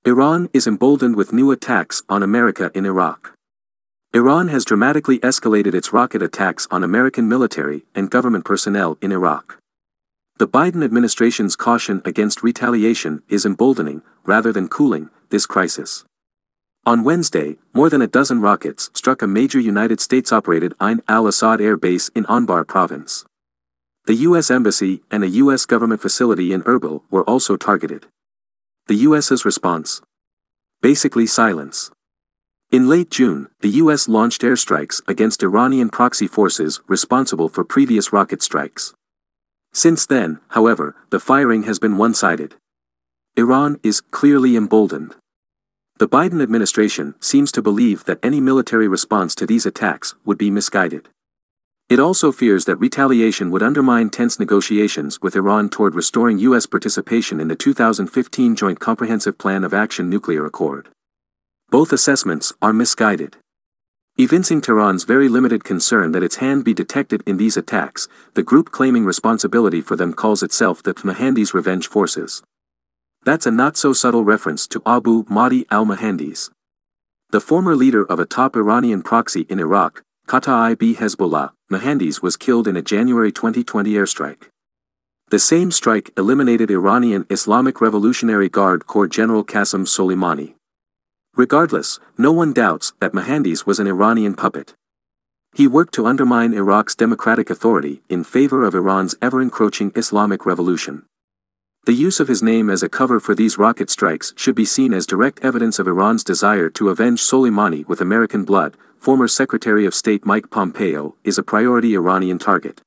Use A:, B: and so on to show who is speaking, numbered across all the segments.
A: Iran is emboldened with new attacks on America in Iraq. Iran has dramatically escalated its rocket attacks on American military and government personnel in Iraq. The Biden administration's caution against retaliation is emboldening, rather than cooling, this crisis. On Wednesday, more than a dozen rockets struck a major United States-operated Ain al-Assad air base in Anbar province. The U.S. Embassy and a U.S. government facility in Erbil were also targeted. The U.S.'s response? Basically silence. In late June, the U.S. launched airstrikes against Iranian proxy forces responsible for previous rocket strikes. Since then, however, the firing has been one-sided. Iran is clearly emboldened. The Biden administration seems to believe that any military response to these attacks would be misguided. It also fears that retaliation would undermine tense negotiations with Iran toward restoring U.S. participation in the 2015 Joint Comprehensive Plan of Action nuclear accord. Both assessments are misguided. Evincing Tehran's very limited concern that its hand be detected in these attacks, the group claiming responsibility for them calls itself the Mohandes Revenge Forces. That's a not-so-subtle reference to Abu Mahdi al-Mohandes. The former leader of a top Iranian proxy in Iraq, Kataib Hezbollah, Mohandes was killed in a January 2020 airstrike. The same strike eliminated Iranian Islamic Revolutionary Guard Corps General Qasem Soleimani. Regardless, no one doubts that Mohandes was an Iranian puppet. He worked to undermine Iraq's democratic authority in favor of Iran's ever-encroaching Islamic revolution. The use of his name as a cover for these rocket strikes should be seen as direct evidence of Iran's desire to avenge Soleimani with American blood. Former Secretary of State Mike Pompeo is a priority Iranian target.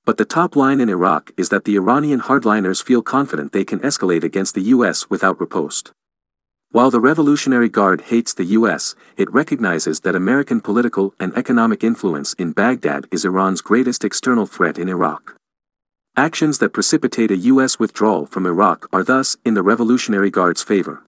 A: But the top line in Iraq is that the Iranian hardliners feel confident they can escalate against the U.S. without riposte. While the Revolutionary Guard hates the U.S., it recognizes that American political and economic influence in Baghdad is Iran's greatest external threat in Iraq. Actions that precipitate a U.S. withdrawal from Iraq are thus in the Revolutionary Guard's favor.